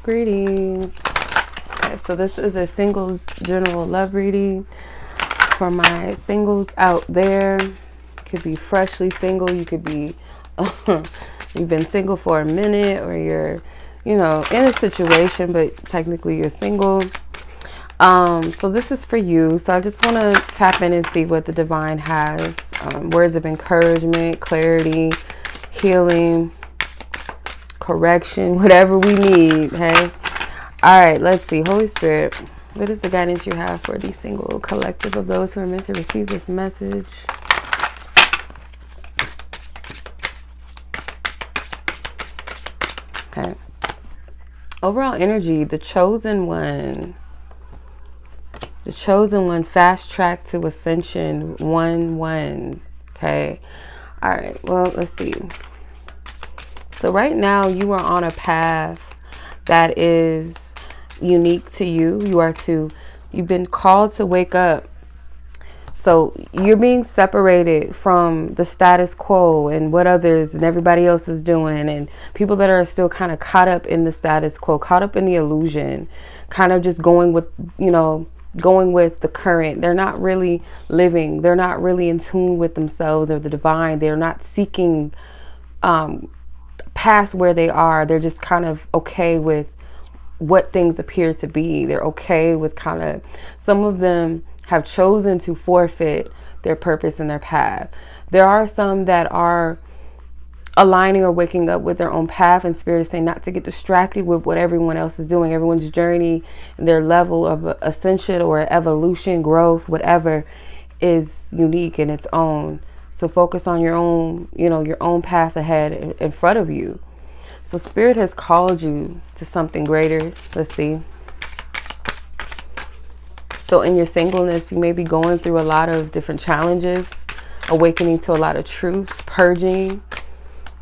Greetings. Okay, so this is a singles general love reading for my singles out there. Could be freshly single. You could be you've been single for a minute, or you're, you know, in a situation, but technically you're single. So this is for you. So I just want to tap in and see what the divine has. Words of encouragement, clarity, healing, correction, whatever we need. Hey, all right, let's see. Holy Spirit, what is the guidance you have for the single collective of those who are meant to receive this message? Okay, overall energy, the chosen one, fast track to ascension, 1-1. Okay, all right, well, let's see. So right now you are on a path that is unique to you. You've been called to wake up. So you're being separated from the status quo and what others and everybody else is doing, and people that are still kind of caught up in the status quo, caught up in the illusion, kind of just going with, you know, going with the current. They're not really living. They're not really in tune with themselves or the divine. They're not seeking past where they are. They're just kind of okay with what things appear to be. They're okay with kind of, some of them have chosen to forfeit their purpose and their path. There are some that are aligning or waking up with their own path, and Spirit is saying not to get distracted with what everyone else is doing. Everyone's journey, their level of ascension or evolution, growth, whatever, is unique in its own. So focus on your own, you know, your own path ahead in front of you. So Spirit has called you to something greater. Let's see. So in your singleness, you may be going through a lot of different challenges, awakening to a lot of truths, purging.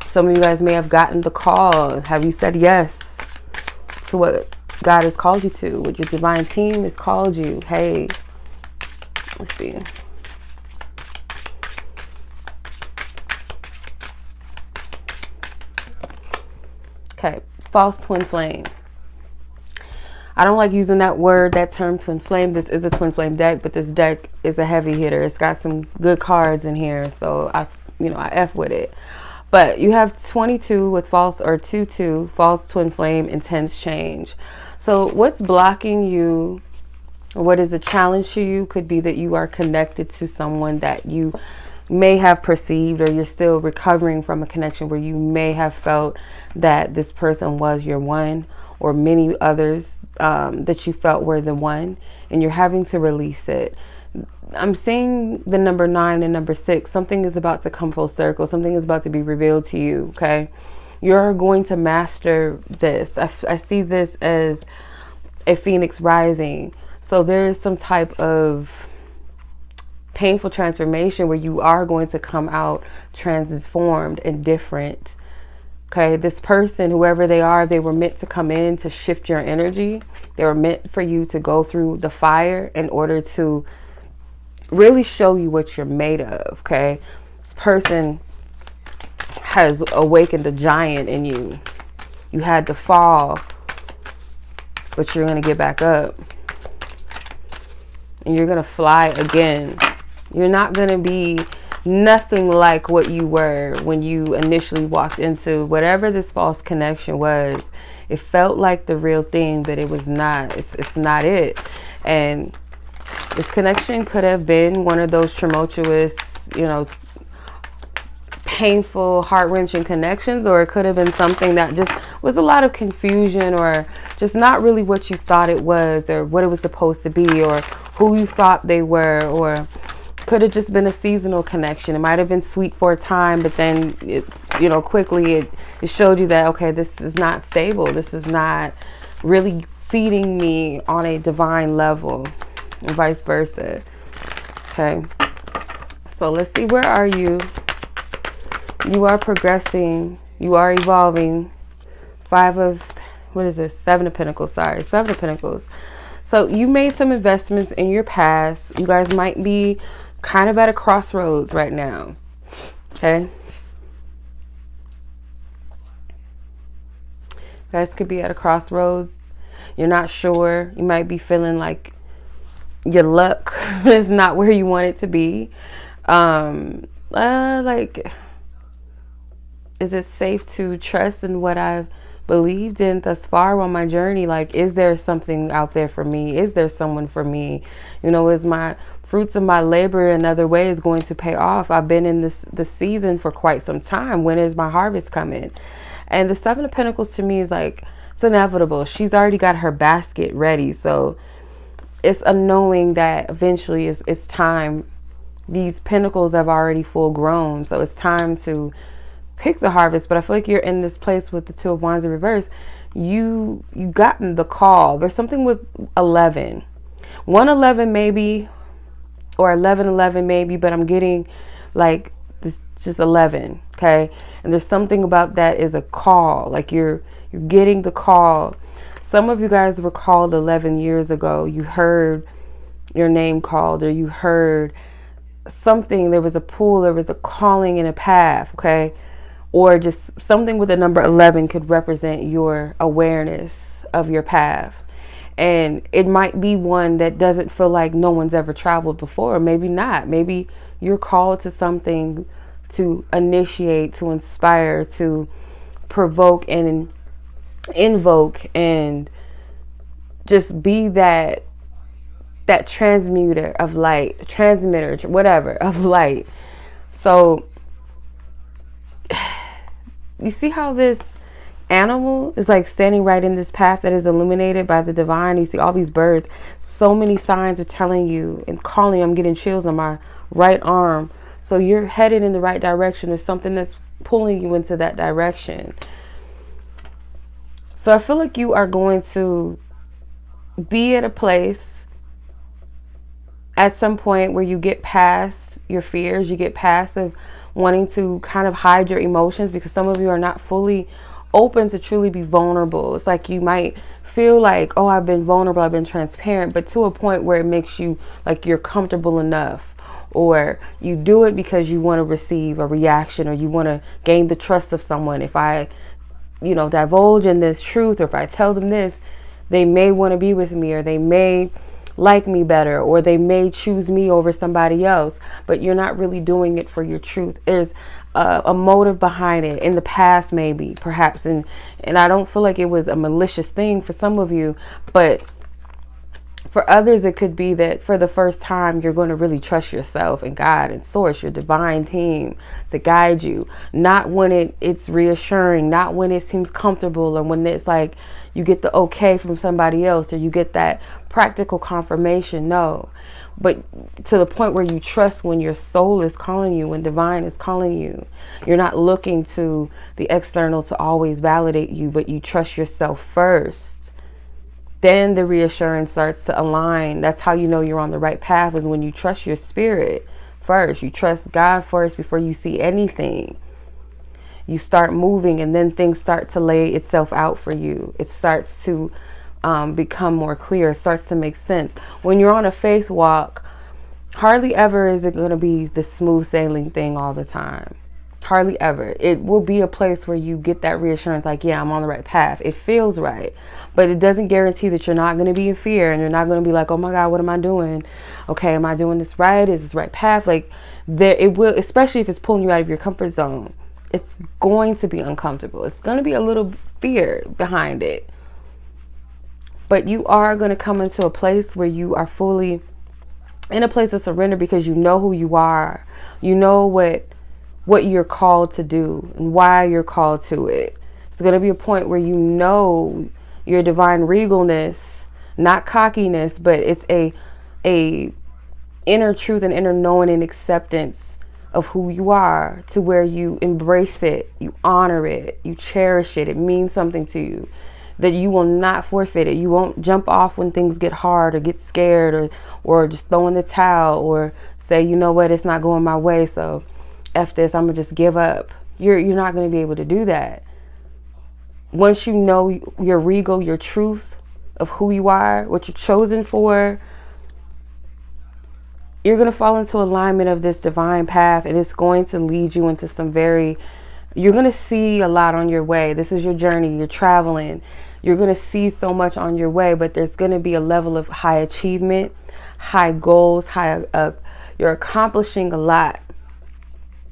Some of you guys may have gotten the call. Have you said yes to what God has called you to? What your divine team has called you? Hey, let's see. Okay, false twin flame. I don't like using that word, that term, twin flame. This is a twin flame deck, but this deck is a heavy hitter. It's got some good cards in here, so I F with it. But you have 22 with false, or 2-2, false twin flame, intense change. So what's blocking you, or what is a challenge to you, could be that you are connected to someone that you may have perceived, or you're still recovering from a connection where you may have felt that this person was your one, or many others that you felt were the one, and you're having to release it. I'm seeing the number 9 and number 6. Something is about to come full circle. Something is about to be revealed to you. Okay, you're going to master this. I see this as a phoenix rising. So there is some type of painful transformation where you are going to come out transformed and different. Okay, this person, whoever they are, they were meant to come in to shift your energy. They were meant for you to go through the fire in order to really show you what you're made of. Okay, this person has awakened a giant in you. You had to fall, but you're going to get back up. And you're going to fly again. You're not going to be nothing like what you were when you initially walked into whatever this false connection was. It felt like the real thing, but it was not. It's not it. And this connection could have been one of those tumultuous, you know, painful, heart-wrenching connections, or it could have been something that just was a lot of confusion, or just not really what you thought it was, or what it was supposed to be, or who you thought they were, or could have just been a seasonal connection. It might have been sweet for a time, but then it's, you know, quickly it showed you that, okay, this is not stable. This is not really feeding me on a divine level, and vice versa. Okay, so let's see, where are you? You are progressing. You are evolving. 7 of Pentacles, sorry. 7 of Pentacles. So you made some investments in your past. You guys might be kind of at a crossroads right now. Okay. You guys could be at a crossroads. You're not sure. You might be feeling like your luck is not where you want it to be. Like, is it safe to trust in what I've believed in thus far on my journey? Like, is there something out there for me? Is there someone for me? You know, is my fruits of my labor in other ways going to pay off? I've been in this season for quite some time. When is my harvest coming? And the Seven of Pentacles to me is like, it's inevitable. She's already got her basket ready. So it's a knowing that eventually it's time. These pentacles have already full grown. So it's time to pick the harvest. But I feel like you're in this place with the Two of Wands in reverse. You gotten the call. There's something with 11. 111 maybe, or 1111 maybe, but I'm getting like this, just 11. Okay. And there's something about that is a call. Like you're getting the call. Some of you guys were called 11 years ago. You heard your name called, or you heard something. There was a pull, there was a calling in a path. Okay. Or just something with the number 11 could represent your awareness of your path. And it might be one that doesn't feel like no one's ever traveled before. Maybe not. Maybe you're called to something to initiate, to inspire, to provoke and invoke, and just be that transmuter of light, transmitter, whatever, of light. So you see how this animal is like standing right in this path that is illuminated by the divine. You see all these birds. So many signs are telling you and calling. I'm getting chills on my right arm. So you're headed in the right direction. There's something that's pulling you into that direction. So I feel like you are going to be at a place at some point where you get past your fears. You get past of wanting to kind of hide your emotions, because some of you are not fully open to truly be vulnerable. It's like you might feel like, oh, I've been vulnerable, I've been transparent, but to a point where it makes you like you're comfortable enough, or you do it because you want to receive a reaction, or you want to gain the trust of someone. If I, you know, divulge in this truth, or if I tell them this, they may want to be with me, or they may like me better, or they may choose me over somebody else. But you're not really doing it for your truth. There's a motive behind it in the past, maybe, perhaps, and I don't feel like it was a malicious thing for some of you, but for others it could be that for the first time you're going to really trust yourself and God and source, your divine team, to guide you. Not when it's reassuring, not when it seems comfortable, or when it's like you get the okay from somebody else, or you get that practical confirmation. No, but to the point where you trust when your soul is calling you, when divine is calling you. You're not looking to the external to always validate you, but you trust yourself first. Then the reassurance starts to align. That's how you know you're on the right path, is when you trust your spirit first. You trust God first before you see anything. You start moving, and then things start to lay itself out for you. It starts to become more clear. It starts to make sense. When you're on a faith walk, hardly ever is it going to be the smooth sailing thing all the time. Hardly ever. It will be a place where you get that reassurance, like, yeah, I'm on the right path. It feels right, but it doesn't guarantee that you're not going to be in fear, and you're not going to be like, oh my God, what am I doing? Okay, am I doing this right? Is this the right path? Like, there, it will, especially if it's pulling you out of your comfort zone. It's going to be uncomfortable. It's going to be a little fear behind it. But you are going to come into a place where you are fully in a place of surrender, because you know who you are. You know what you're called to do and why you're called to it. It's going to be a point where you know your divine regalness, not cockiness, but it's a inner truth and inner knowing and acceptance of who you are, to where you embrace it, you honor it, you cherish it. It means something to you, that you will not forfeit it. You won't jump off when things get hard, or get scared, or just throw in the towel, or say, you know what, it's not going my way, so F this, I'm gonna just give up. You're not gonna be able to do that. Once you know your regal, your truth of who you are, what you're chosen for, you're gonna fall into alignment of this divine path, and it's going to lead you into some very You're going to see a lot on your way. This is your journey. You're traveling. You're going to see so much on your way, but there's going to be a level of high achievement, high goals, you're accomplishing a lot,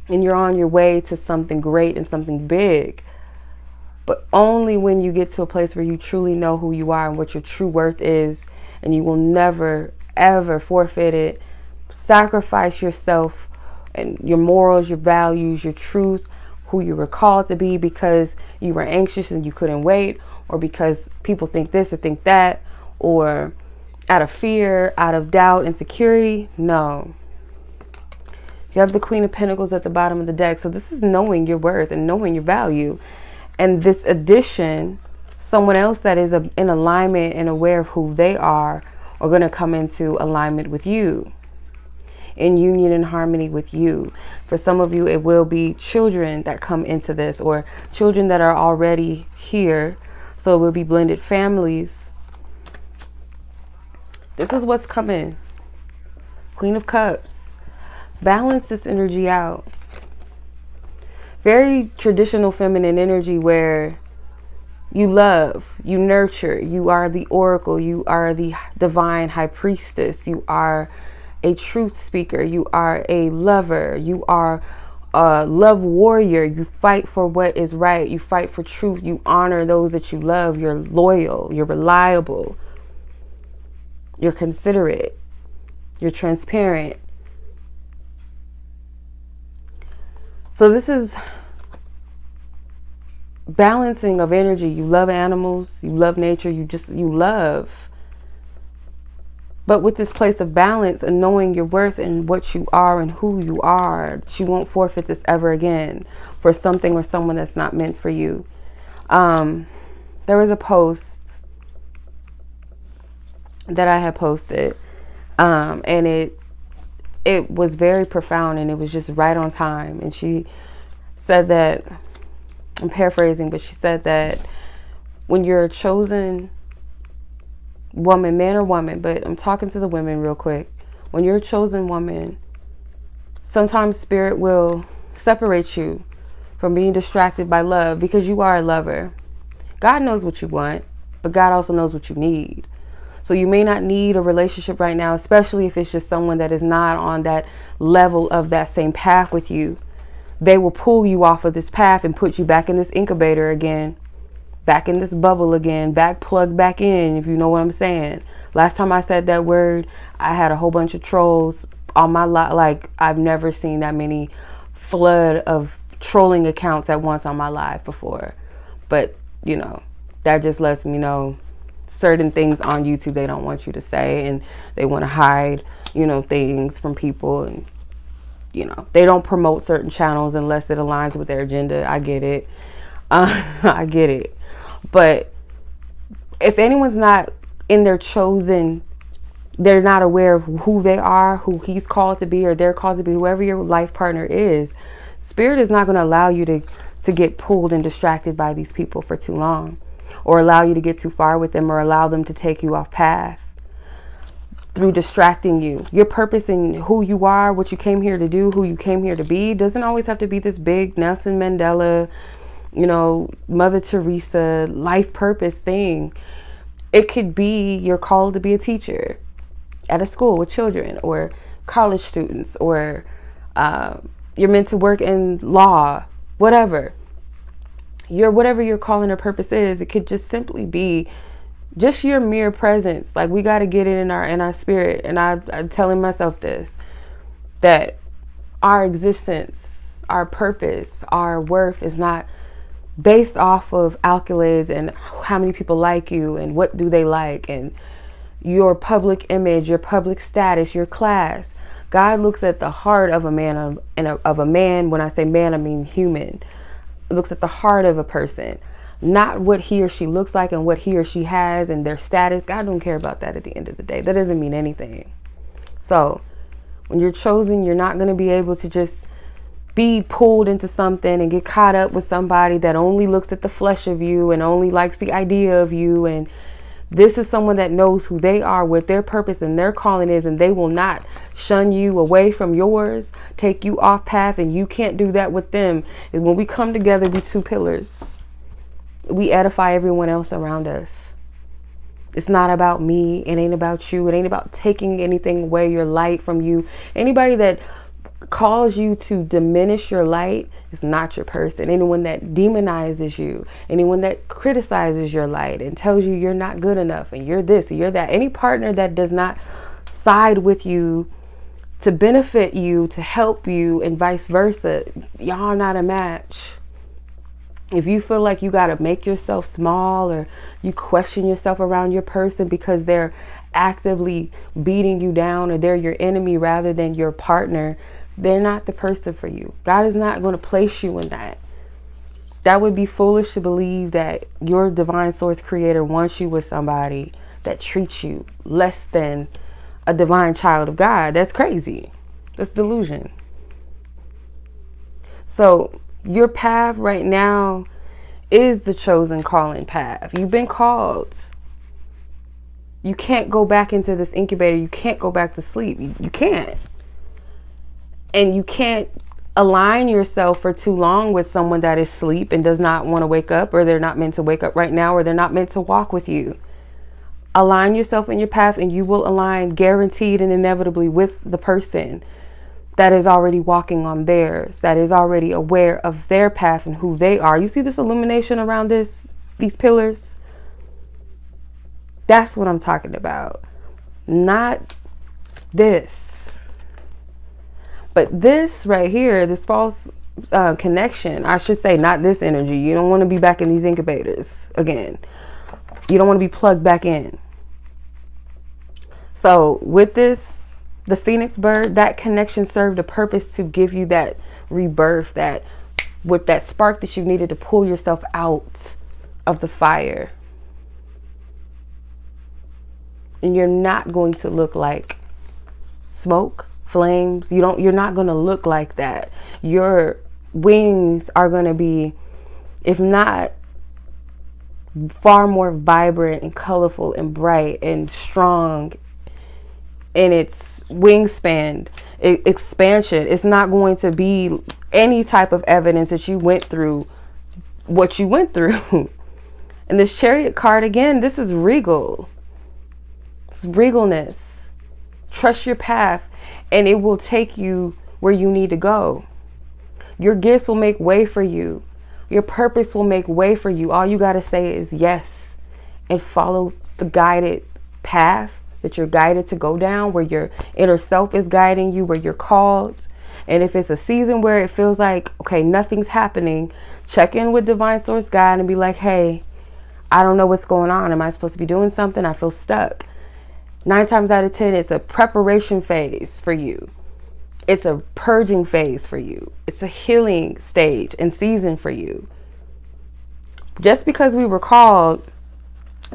and you're on your way to something great and something big. But only when you get to a place where you truly know who you are and what your true worth is, and you will never, ever forfeit it, sacrifice yourself and your morals, your values, your truth, who you were called to be because you were anxious and you couldn't wait, or because people think this or think that, or out of fear, out of doubt, insecurity. No. You have the Queen of Pentacles at the bottom of the deck. So this is knowing your worth and knowing your value. And this addition, someone else that is in alignment and aware of who they are going to come into alignment with you, in union and harmony with you. For some of you, it will be children that come into this, or children that are already here. So it will be blended families. This is what's coming. Queen of Cups. Balance this energy out. Very traditional feminine energy where you love, you nurture, you are the oracle, you are the divine high priestess, you are a truth speaker, you are a lover, you are a love warrior, you fight for what is right, you fight for truth, you honor those that you love, you're loyal, you're reliable, you're considerate, you're transparent. So this is balancing of energy. You love animals, you love nature, you love. But with this place of balance and knowing your worth and what you are and who you are, she won't forfeit this ever again for something or someone that's not meant for you. There was a post that I had posted, and it was very profound, and it was just right on time. And she said that, I'm paraphrasing, but she said that when you're a chosen woman, man or woman, but I'm talking to the women real quick. When you're a chosen woman, sometimes spirit will separate you from being distracted by love, because you are a lover. God knows what you want, but God also knows what you need. So you may not need a relationship right now, especially if it's just someone that is not on that level of that same path with you. They will pull you off of this path and put you back in this incubator again, back in this bubble again, plugged back in, if you know what I'm saying. Last time I said that word, I had a whole bunch of trolls on my life. Like, I've never seen that many flood of trolling accounts at once on my live before. But, you know, that just lets me know certain things on YouTube they don't want you to say, and they want to hide, you know, things from people, and you know, they don't promote certain channels unless it aligns with their agenda. I get it. I get it. But if anyone's not in their chosen, they're not aware of who they are, who he's called to be, or they're called to be, whoever your life partner is, spirit is not going to allow you to get pulled and distracted by these people for too long, or allow you to get too far with them, or allow them to take you off path through distracting you. Your purpose and who you are, what you came here to do, who you came here to be, doesn't always have to be this big Nelson Mandela, you know, Mother Teresa life purpose thing. It could be you're called to be a teacher at a school with children, or college students, or you're meant to work in law, whatever. Whatever your calling or purpose is, it could just simply be just your mere presence. Like, we got to get it in our spirit. And I'm telling myself this, that our existence, our purpose, our worth is not based off of accolades and how many people like you and what do they like and your public image, your public status, your class. God looks at the heart of a man, of a man. When I say man, I mean human. Looks at the heart of a person, not what he or she looks like and what he or she has and their status. God don't care about that at the end of the day. That doesn't mean anything. So when you're chosen, you're not going to be able to just be pulled into something and get caught up with somebody that only looks at the flesh of you and only likes the idea of you and This is someone that knows who they are, what their purpose and their calling is, and they will not shun you away from yours, take you off path, and you can't do that with them. And when we come together, we two pillars, we edify everyone else around us. It's not about me. It ain't about you. It ain't about taking anything away, your light from you. Anybody that calls you to diminish your light is not your person. Anyone that demonizes you, anyone that criticizes your light and tells you you're not good enough and you're this and you're that, any partner that does not side with you to benefit you, to help you, and vice versa, y'all are not a match. If you feel like you got to make yourself small, or you question yourself around your person because they're actively beating you down, or they're your enemy rather than your partner, they're not the person for you. God is not going to place you in that. That would be foolish to believe that your divine source creator wants you with somebody that treats you less than a divine child of God. That's crazy. That's delusion. So your path right now is the chosen calling path. You've been called. You can't go back into this incubator. You can't go back to sleep. You can't. And you can't align yourself for too long with someone that is asleep and does not want to wake up, or they're not meant to wake up right now, or they're not meant to walk with you. Align yourself in your path, and you will align guaranteed and inevitably with the person that is already walking on theirs, that is already aware of their path and who they are. You see this illumination around these pillars? That's what I'm talking about. Not this. But this right here, this false connection, I should say, not this energy. You don't want to be back in these incubators again. You don't want to be plugged back in. So with this, the phoenix bird, that connection served a purpose to give you that rebirth, that with that spark that you needed to pull yourself out of the fire. And you're not going to look like smoke, flames. You're not going to look like that. Your wings are going to be, if not far more vibrant and colorful and bright and strong in its wingspan, expansion. It's not going to be any type of evidence that you went through what you went through. And this Chariot card, again, this is regal. It's regalness. Trust your path, and it will take you where you need to go. Your gifts will make way for you. Your purpose will make way for you. All you got to say is yes, and follow the guided path that you're guided to go down, where your inner self is guiding you, where you're called. And if it's a season where it feels like, okay, nothing's happening, check in with divine source guide and be like, hey, I don't know what's going on. Am I supposed to be doing something? I feel stuck. 9 times out of 10, it's a preparation phase for you. It's a purging phase for you. It's a healing stage and season for you. Just because we were called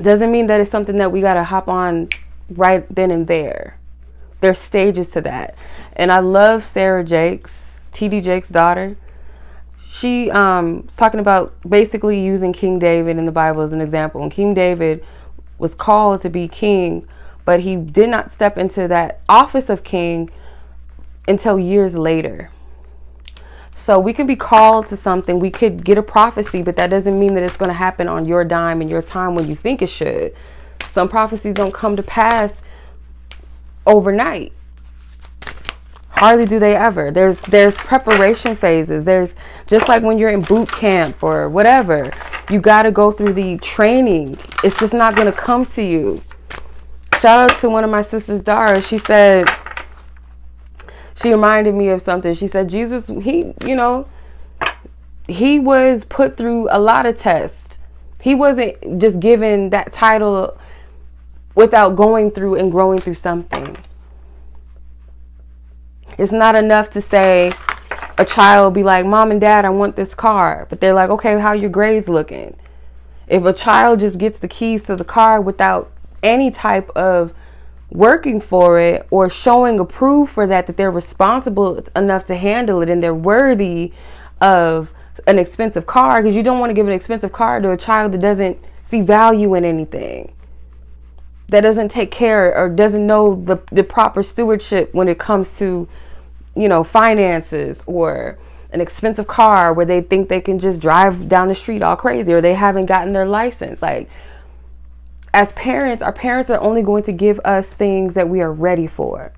doesn't mean that it's something that we got to hop on right then and there. There's stages to that. And I love Sarah Jakes, T.D. Jakes' daughter. She is talking about basically using King David in the Bible as an example. And King David was called to be king, but he did not step into that office of king until years later. So we can be called to something. We could get a prophecy, but that doesn't mean that it's going to happen on your dime and your time when you think it should. Some prophecies don't come to pass overnight. Hardly do they ever. There's preparation phases. There's just like when you're in boot camp or whatever, you got to go through the training. It's just not going to come to you. Shout out to one of my sister's daughters. She said, she reminded me of something. She said, Jesus, he was put through a lot of tests. He wasn't just given that title without going through and growing through something. It's not enough to say a child be like, Mom and Dad, I want this car. But they're like, okay, how your grades looking? If a child just gets the keys to the car without any type of working for it or showing a proof for that they're responsible enough to handle it and they're worthy of an expensive car, because you don't want to give an expensive car to a child that doesn't see value in anything. that doesn't take care or doesn't know the proper stewardship when it comes to, you know, finances, or an expensive car where they think they can just drive down the street all crazy, or they haven't gotten their license. Like, as parents, our parents are only going to give us things that we are ready for.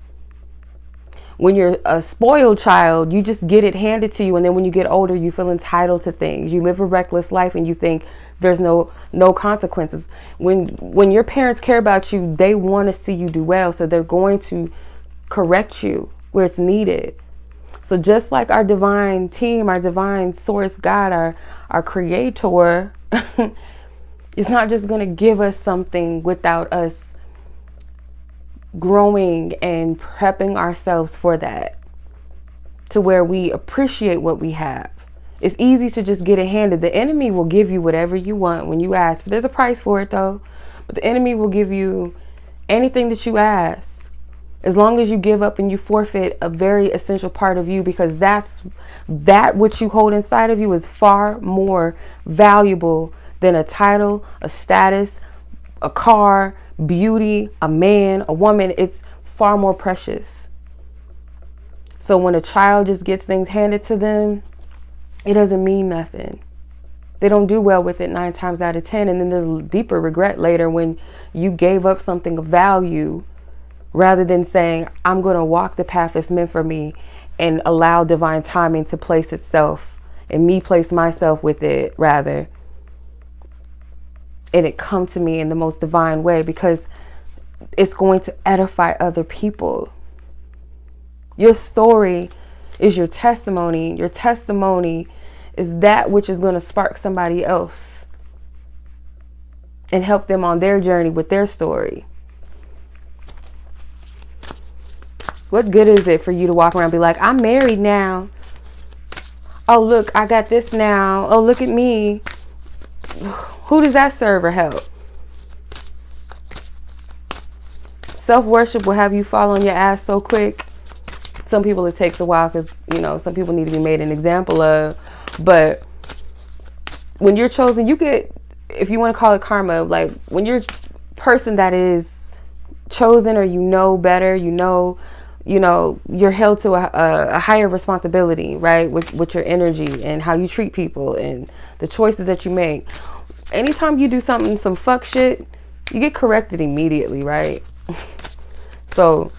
When you're a spoiled child, you just get it handed to you, and then when you get older, you feel entitled to things. You live a reckless life and you think there's no consequences. When your parents care about you, they want to see you do well, so they're going to correct you where it's needed. So just like our divine team, our divine source, God, our creator, is not just going to give us something without us growing and prepping ourselves for that, to where we appreciate what we have. It's easy to just get it handed. The enemy will give you whatever you want when you ask. But there's a price for it, though. But the enemy will give you anything that you ask, as long as you give up and you forfeit a very essential part of you, because that which you hold inside of you is far more valuable than a title, a status, a car, beauty, a man, a woman. It's far more precious. So when a child just gets things handed to them, it doesn't mean nothing. They don't do well with it 9 times out of 10. And then there's deeper regret later when you gave up something of value, rather than saying, I'm going to walk the path that's meant for me and allow divine timing to place itself, and me place myself with it, rather. And it come to me in the most divine way, because it's going to edify other people. Your story is your testimony. Your testimony is that which is going to spark somebody else and help them on their journey with their story. What good is it for you to walk around and be like, I'm married now. Oh, look, I got this now. Oh, look at me. Who does that serve or help? Self-worship will have you fall on your ass so quick. Some people it takes a while, because, you know, some people need to be made an example of. But when you're chosen, you get, if you want to call it karma, like when you're person that is chosen, or you know better, you know, you're held to a higher responsibility, right? With your energy and how you treat people and the choices that you make. Anytime you do some fuck shit, you get corrected immediately, right? So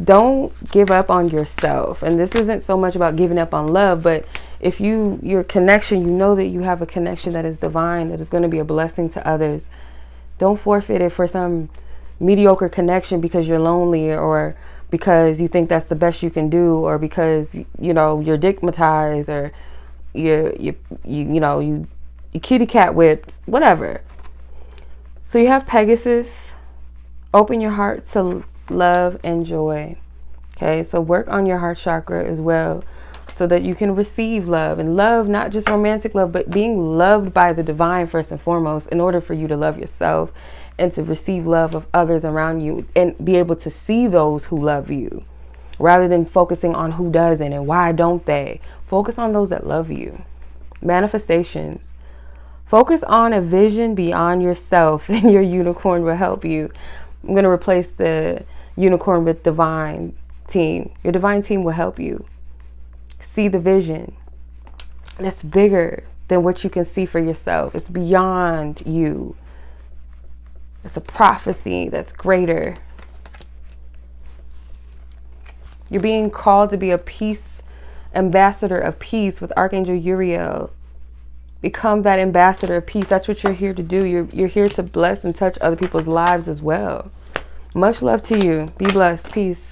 don't give up on yourself. And this isn't so much about giving up on love, but if your connection, you know that you have a connection that is divine, that is going to be a blessing to others. Don't forfeit it for some mediocre connection because you're lonely, or because you think that's the best you can do, or because, you know, you're digmatized, or you kitty cat whipped, whatever. So you have Pegasus. Open your heart to love and joy. Okay, so work on your heart chakra as well, so that you can receive love, and love, not just romantic love, but being loved by the divine first and foremost, in order for you to love yourself and to receive love of others around you, and be able to see those who love you, rather than focusing on who doesn't and why don't they. Focus on those that love you. Manifestations. Focus on a vision beyond yourself, and your unicorn will help you. I'm going to replace the unicorn with divine team. Your divine team will help you see the vision that's bigger than what you can see for yourself. It's beyond you. It's a prophecy that's greater. You're being called to be a peace ambassador of peace with Archangel Uriel. Become that ambassador of peace. That's what you're here to do. You're here to bless and touch other people's lives as well. Much love to you. Be blessed. Peace.